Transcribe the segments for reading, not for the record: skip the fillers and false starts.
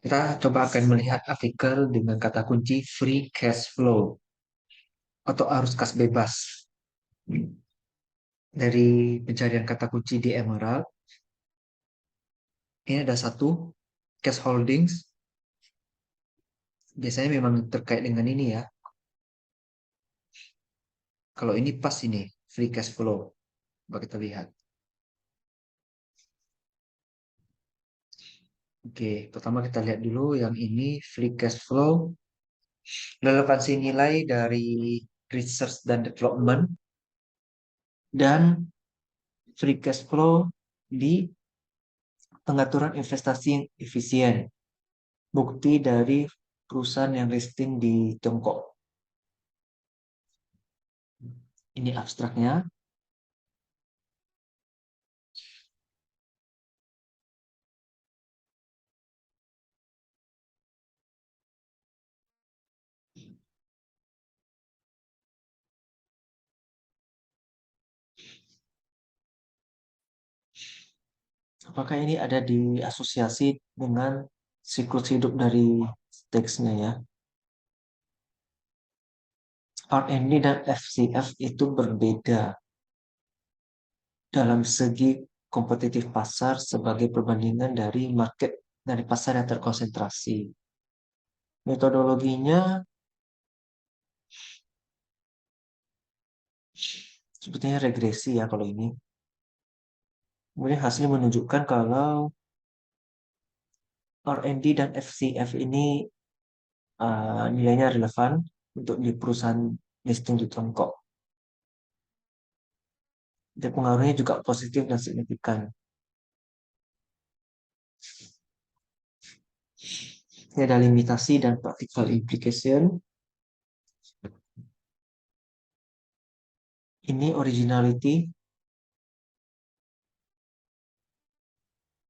Kita coba akan melihat artikel dengan kata kunci free cash flow atau arus kas bebas. Dari pencarian kata kunci di Emerald, ini ada satu, cash holdings. Biasanya memang terkait dengan ini ya. Kalau ini pas ini, free cash flow. Coba kita lihat. Oke, pertama kita lihat dulu yang ini free cash flow. Relevansi nilai dari research dan development dan free cash flow di pengaturan investasi yang efisien. Bukti dari perusahaan yang listing di Tiongkok. Ini abstraknya. Apakah ini ada di asosiasi dengan siklus hidup dari teksnya ya? R&D dan FCF itu berbeda dalam segi kompetitif pasar sebagai perbandingan dari market dari pasar yang terkonsentrasi. Metodologinya sebetulnya regresi ya kalau ini. Kemudian hasilnya menunjukkan kalau R&D dan FCF ini nilainya relevan untuk di perusahaan listing di Tiongkok. Dan pengaruhnya juga positif dan signifikan. Ini ada limitasi dan practical implication. Ini originality.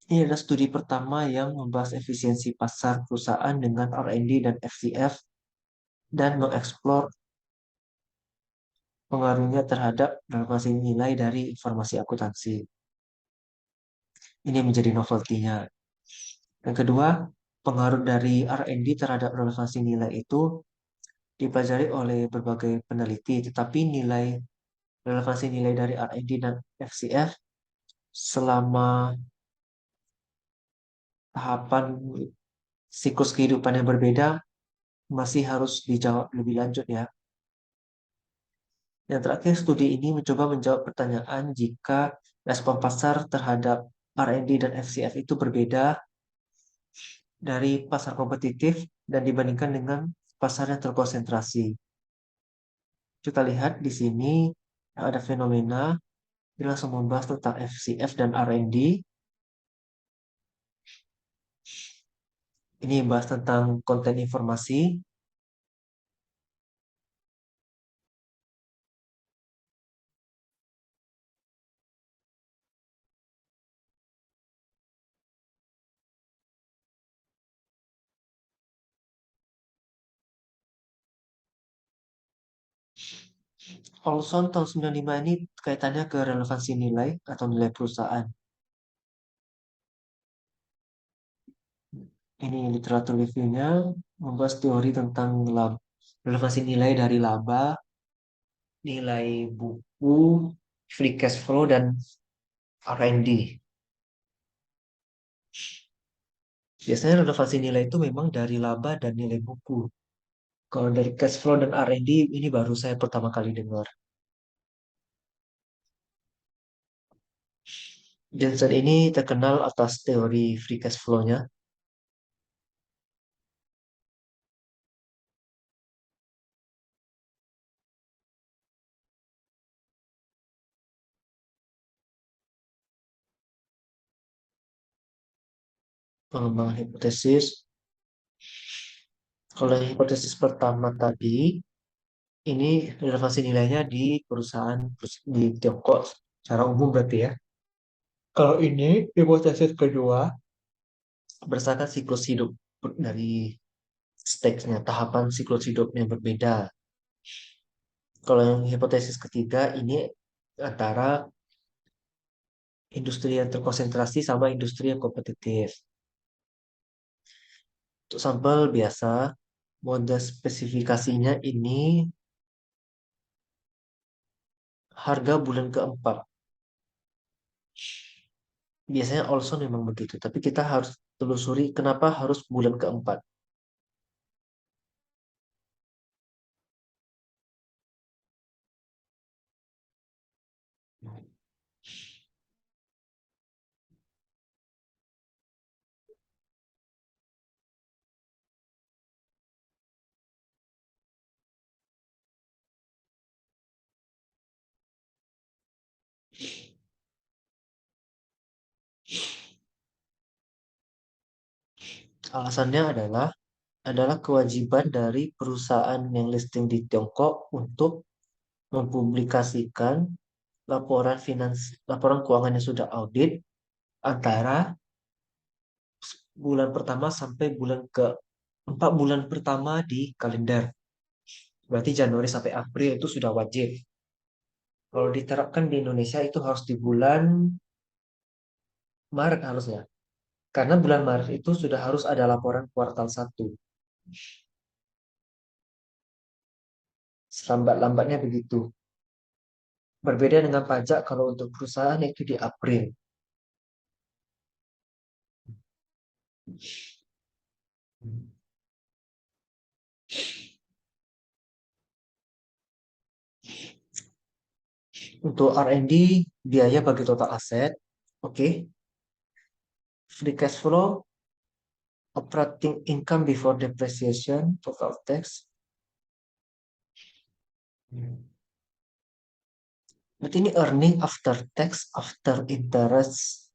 Ini adalah studi pertama yang membahas efisiensi pasar perusahaan dengan R&D dan FCF dan mengeksplor pengaruhnya terhadap relevansi nilai dari informasi akuntansi. Ini menjadi novelty-nya. Yang kedua, pengaruh dari R&D terhadap relevansi nilai itu dipelajari oleh berbagai peneliti, tetapi relevansi nilai dari R&D dan FCF selama tahapan siklus kehidupan yang berbeda masih harus dijawab lebih lanjut ya. Yang terakhir, studi ini mencoba menjawab pertanyaan jika respon pasar terhadap R&D dan FCF itu berbeda dari pasar kompetitif dan dibandingkan dengan pasar yang terkonsentrasi. Kita lihat di sini ada fenomena yang langsung membahas tentang FCF dan R&D. Ini membahas tentang konten informasi, Olson tahun 95 ini kaitannya ke relevansi nilai atau nilai perusahaan. Ini literatur reviewnya membahas teori tentang relevansi nilai dari laba, nilai buku, free cash flow, dan R&D. Biasanya relevansi nilai itu memang dari laba dan nilai buku. Kalau dari cash flow dan R&D ini baru saya pertama kali dengar. Jensen ini terkenal atas teori free cash flow-nya. Pengembangan hipotesis. Kalau hipotesis pertama tadi, ini relevansi nilainya di perusahaan di Tiongkok secara umum berarti ya. Kalau ini hipotesis kedua berdasarkan siklus hidup dari stage-nya, tahapan siklus hidup yang berbeda. Kalau yang hipotesis ketiga ini antara industri yang terkonsentrasi sama industri yang kompetitif. Untuk sampel biasa, mode spesifikasinya ini harga bulan keempat. Biasanya also memang begitu, tapi kita harus telusuri kenapa harus bulan keempat. Alasannya adalah kewajiban dari perusahaan yang listing di Tiongkok untuk mempublikasikan laporan keuangan yang sudah audit antara bulan pertama sampai bulan ke 4 bulan pertama di kalender. Berarti Januari sampai April itu sudah wajib. Kalau diterapkan di Indonesia itu harus di bulan Maret harusnya. Karena bulan Maret itu sudah harus ada laporan kuartal 1. Selambat-lambatnya begitu. Berbeda dengan pajak kalau untuk perusahaan itu di April. Untuk R&D, biaya bagi total aset. Oke. Free cash flow, operating income before depreciation, total tax. Berarti ini earning after tax, after interest,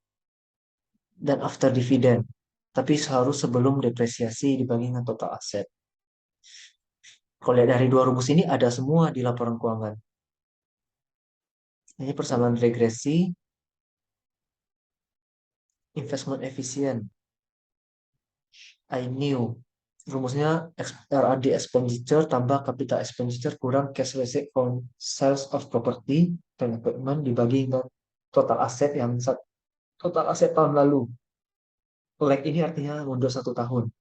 dan after dividend. Tapi harus sebelum depresiasi dibagi dengan total aset. Kalau lihat dari dua rumus ini ada semua di laporan keuangan. Ini persamaan regresi, investment efisien. I knew. Rumusnya RAD expenditure tambah capital expenditure kurang cash receipt from sales of property dan equipment dibagi dengan total aset total aset tahun lalu. Lag ini artinya mundur 1 tahun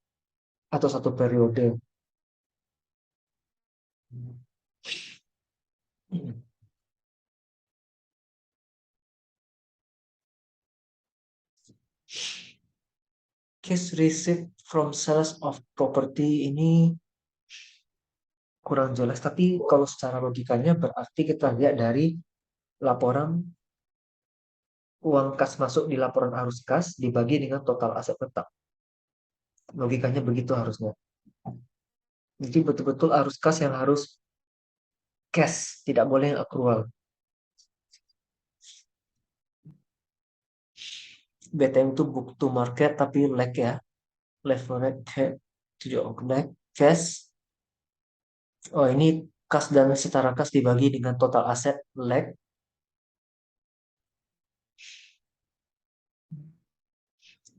atau satu periode. Cash receipt from sales of property ini kurang jelas, tapi kalau secara logikanya berarti kita lihat dari laporan uang kas masuk di laporan arus kas dibagi dengan total aset tetap. Logikanya begitu harusnya. Jadi betul-betul arus kas yang harus cash, tidak boleh yang accrual. BTM itu book to market tapi lag ya. Leverage lag cash. Oh ini kas dan setara kas dibagi dengan total aset lag.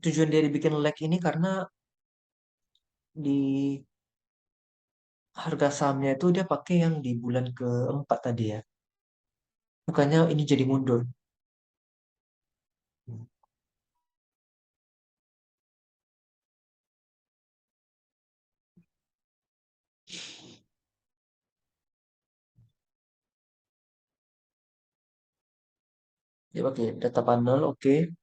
Tujuan dia dibikin lag ini karena di harga sahamnya itu dia pakai yang di bulan keempat tadi ya. Bukannya ini jadi mundur. Dia pakai data panel, oke.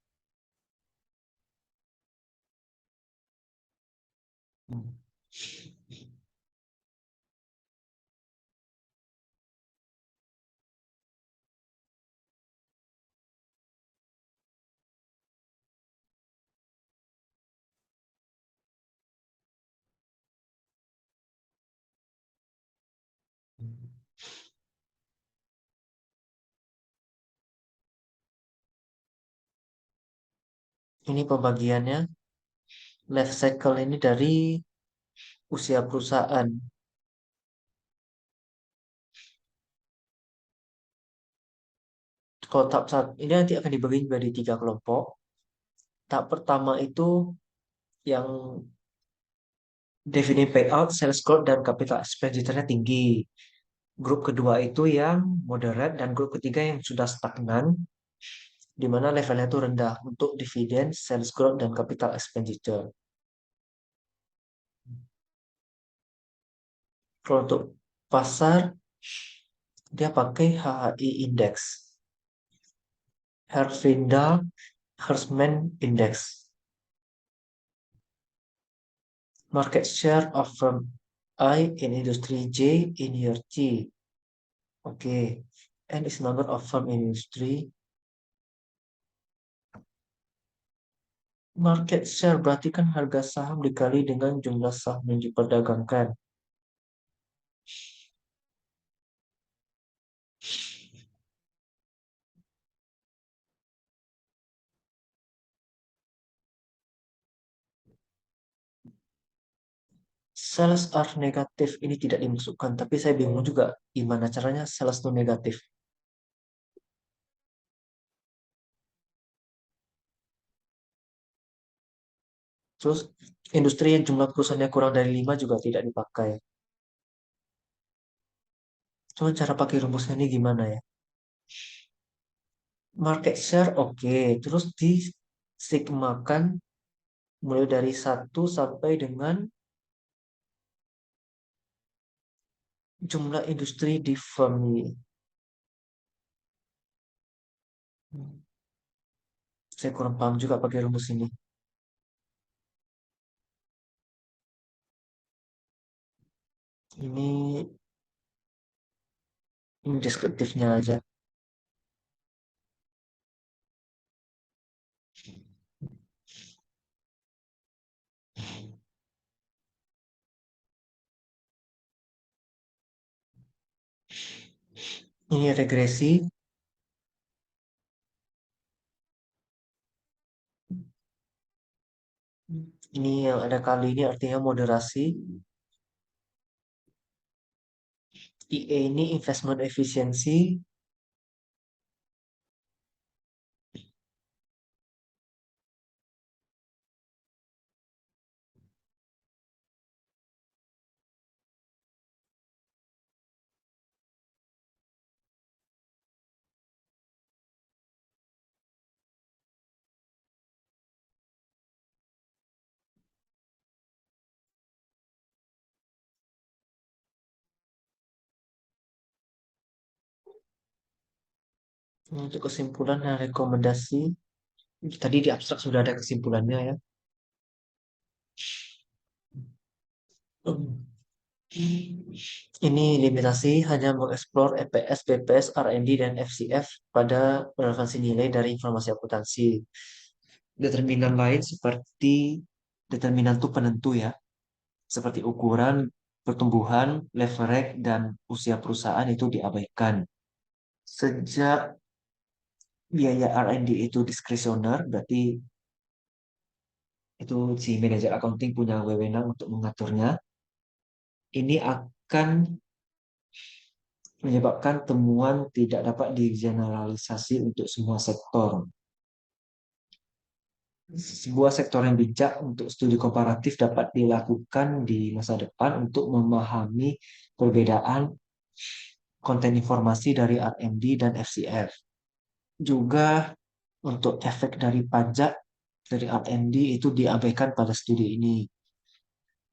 Ini pembagiannya life cycle ini dari usia perusahaan. Kalau tahap saat ini nanti akan dibagi menjadi 3 kelompok. Tahap pertama itu yang definite payout, sales growth, dan capital expenditure-nya tinggi. Grup kedua itu yang moderate, dan grup ketiga yang sudah stagnan, di mana levelnya itu rendah untuk dividen, sales growth, dan capital expenditure. Kalau untuk pasar, dia pakai HHI Index, Herfindahl Hersman Index, market share of firm I in industry J in year T. Oke, and is number of firm in industry. Market share berarti kan harga saham dikali dengan jumlah saham yang diperdagangkan. Sales are negatif ini tidak dimasukkan, tapi saya bingung juga gimana caranya sales itu negatif. Terus industri yang jumlah perusahaannya kurang dari 5 juga tidak dipakai. Cuma cara pakai rumusnya ini gimana ya? Market share oke, terus disigmakan mulai dari satu sampai dengan jumlah industri di firm ini. Saya kurang paham juga pakai rumus ini. Ini, ini deskriptifnya aja. Ini regresi. Ini yang ada kali ini artinya moderasi. IA ini investment efficiency. Untuk kesimpulan dan rekomendasi, tadi di abstrak sudah ada kesimpulannya ya. Ini limitasi hanya mengeksplor EPS, BPS, R&D, dan FCF pada relevansi nilai dari informasi akuntansi. Determinan lain seperti determinan itu penentu ya, seperti ukuran, pertumbuhan, leverage, dan usia perusahaan itu diabaikan. Sejak biaya R&D itu diskresioner, berarti itu si manajer accounting punya wewenang untuk mengaturnya. Ini akan menyebabkan temuan tidak dapat digeneralisasi untuk semua sektor. Sebuah sektor yang bijak untuk studi komparatif dapat dilakukan di masa depan untuk memahami perbedaan konten informasi dari R&D dan FCF. Juga untuk efek dari pajak dari R&D itu diabaikan pada studi ini.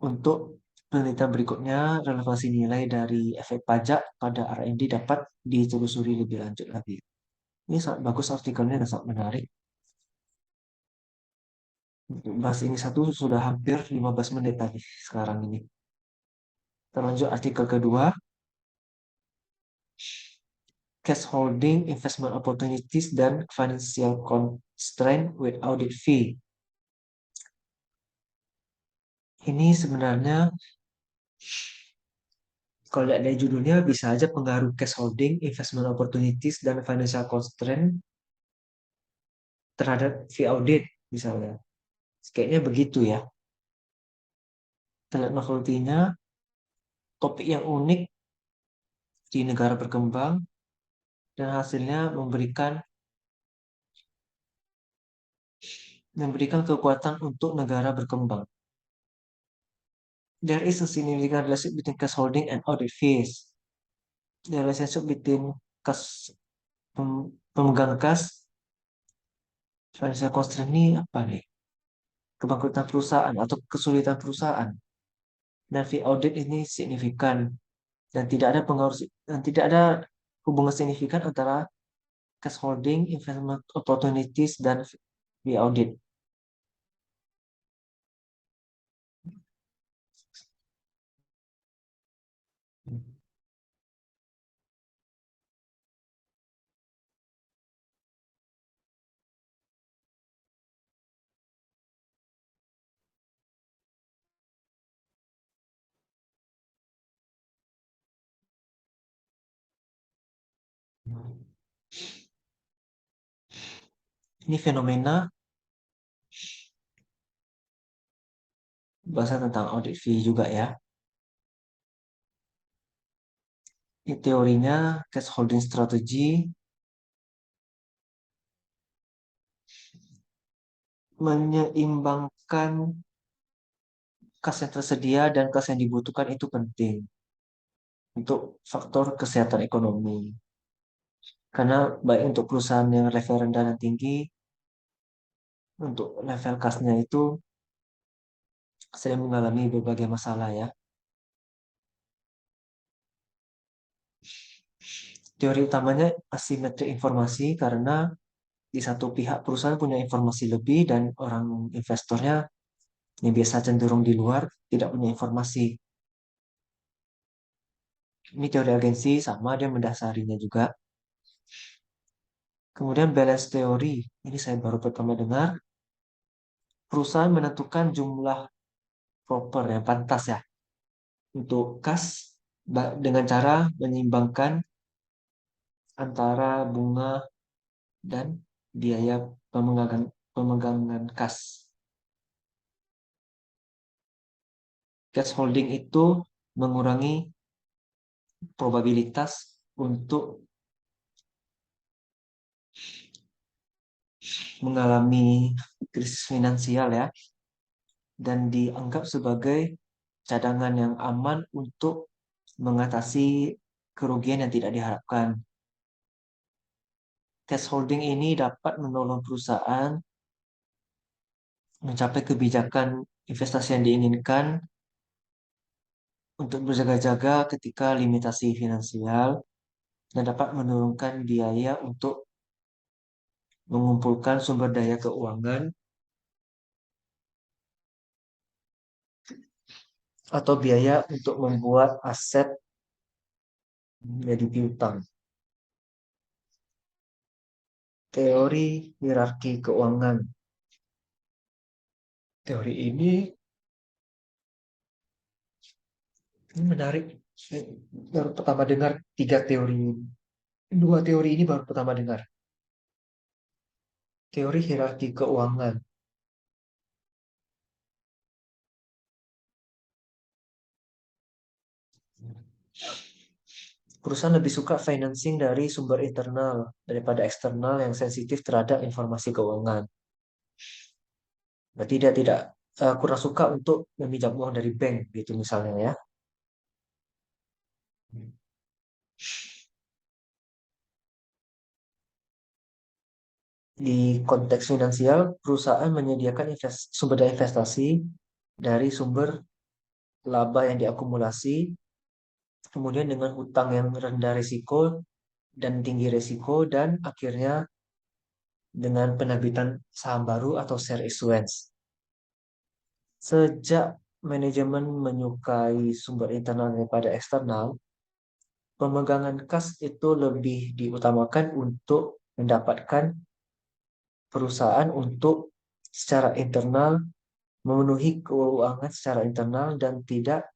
Untuk penelitian berikutnya, relevansi nilai dari efek pajak pada R&D dapat ditelusuri lebih lanjut lagi. Ini sangat bagus artikelnya dan sangat menarik. Untuk bahas ini satu sudah hampir 15 menit tadi sekarang ini. Kita lanjut artikel kedua, cash holding, investment opportunities, dan financial constraint with audit fee. Ini sebenarnya kalau lihat dari judulnya bisa aja pengaruh cash holding, investment opportunities, dan financial constraint terhadap fee audit misalnya. Kayaknya begitu ya. Kita lihat novelty-nya, topik yang unik di negara berkembang dan hasilnya memberikan kekuatan untuk negara berkembang. There is a significant relationship between cash holding and audit fees. The relationship between kas, pemegang kas, financial constraint ini apa nih? Kebangkrutan perusahaan atau kesulitan perusahaan. dan fee audit ini signifikan dan tidak ada pengaruh dan tidak ada hubungan signifikan antara cash holding, investment opportunities, dan fee audit. Ini fenomena bahasa tentang audit fee juga ya. Ini teorinya cash holding strategy menyeimbangkan kas yang tersedia dan kas yang dibutuhkan itu penting untuk faktor kesehatan ekonomi. Karena baik untuk perusahaan yang level rendah dan tinggi, untuk level kasnya itu sering mengalami berbagai masalah ya. Teori utamanya asimetri informasi karena di satu pihak perusahaan punya informasi lebih dan orang investornya yang biasa cenderung di luar tidak punya informasi. Ini teori agensi sama dia mendasarinya juga. Kemudian balance teori, ini saya baru pertama dengar. Perusahaan menentukan jumlah proper yang pantas ya untuk kas dengan cara menyeimbangkan antara bunga dan biaya pemegangan kas. Cash holding itu mengurangi probabilitas untuk mengalami krisis finansial ya, dan dianggap sebagai cadangan yang aman untuk mengatasi kerugian yang tidak diharapkan. Cash holding ini dapat menolong perusahaan mencapai kebijakan investasi yang diinginkan untuk berjaga-jaga ketika limitasi finansial dan dapat menurunkan biaya untuk mengumpulkan sumber daya keuangan atau biaya untuk membuat aset menjadi piutang. Teori hierarki keuangan. Teori ini menarik. Saya baru pertama dengar tiga teori ini. Dua teori ini baru pertama dengar. Teori hierarki keuangan. Perusahaan lebih suka financing dari sumber internal daripada eksternal yang sensitif terhadap informasi keuangan. Berarti dia tidak kurang suka untuk meminjam uang dari bank gitu misalnya ya. Di konteks finansial, perusahaan menyediakan sumber daya investasi dari sumber laba yang diakumulasi, kemudian dengan hutang yang rendah risiko dan tinggi risiko, dan akhirnya dengan penerbitan saham baru atau share issuance. Sejak manajemen menyukai sumber internal daripada eksternal, pemegangan kas itu lebih diutamakan untuk mendapatkan perusahaan untuk secara internal memenuhi keuangan secara internal dan tidak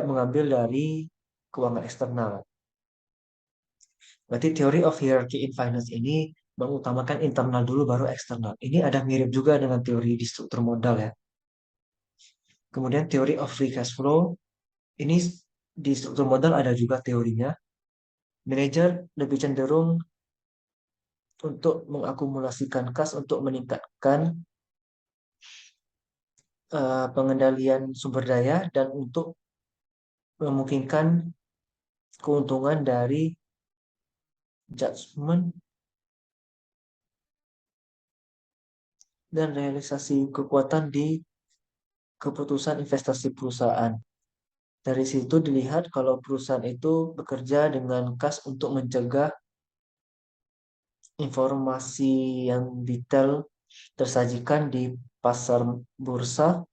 mengambil dari keuangan eksternal. Berarti theory of hierarchy in finance ini mengutamakan internal dulu baru eksternal. Ini ada mirip juga dengan teori di struktur modal ya. Kemudian teori of free cash flow ini di struktur modal ada juga teorinya. Manajer lebih cenderung untuk mengakumulasikan kas untuk meningkatkan pengendalian sumber daya dan untuk memungkinkan keuntungan dari judgement dan realisasi kekuatan di keputusan investasi perusahaan. Dari situ dilihat kalau perusahaan itu bekerja dengan kas untuk mencegah informasi yang detail tersajikan di pasar bursa,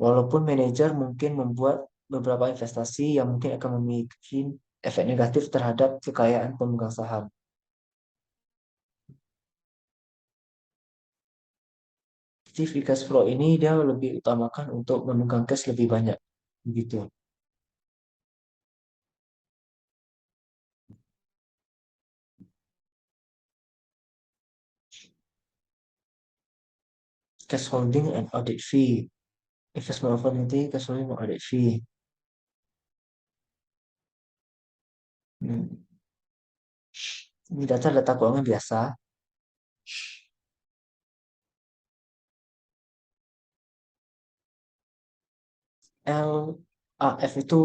walaupun manajer mungkin membuat beberapa investasi yang mungkin akan memiliki efek negatif terhadap kekayaan pemegang saham. Jadi free cash flow ini dia lebih utamakan untuk memegang cash lebih banyak. Begitu. Cash holding and audit fee. Investment opportunity, cash holding and audit fee. Hmm. Ini data-data keuangan biasa. LAF itu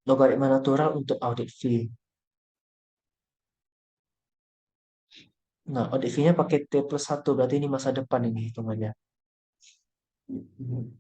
logaritma natural untuk audit fee. Nah, audit fee-nya pakai T+1, berarti ini masa depan ini hitungannya. Hmm.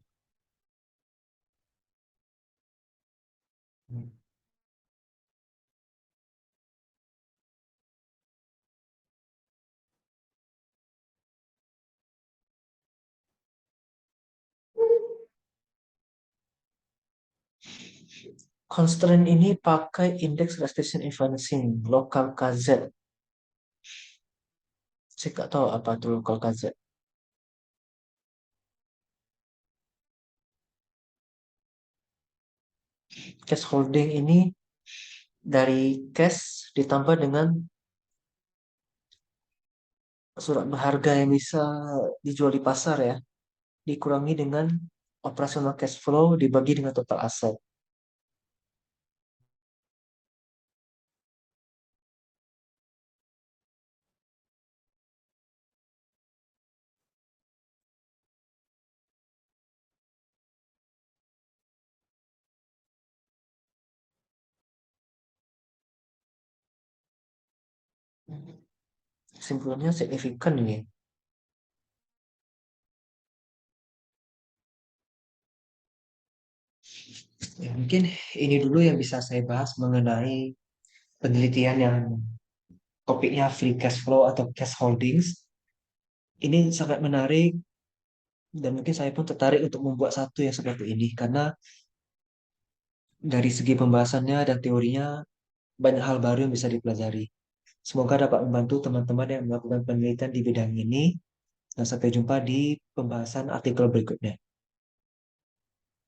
Constraint ini pakai Index Restriction Financing, lokal KZ. Saya nggak tahu apa itu lokal KZ. Cash holding ini dari cash ditambah dengan surat berharga yang bisa dijual di pasar ya, dikurangi dengan operasional cash flow dibagi dengan total aset. Kesimpulannya signifikan ini. Ya, mungkin ini dulu yang bisa saya bahas mengenai penelitian yang topiknya free cash flow atau cash holdings. Ini sangat menarik dan mungkin saya pun tertarik untuk membuat satu yang seperti ini karena dari segi pembahasannya dan teorinya banyak hal baru yang bisa dipelajari. Semoga dapat membantu teman-teman yang melakukan penelitian di bidang ini dan sampai jumpa di pembahasan artikel berikutnya.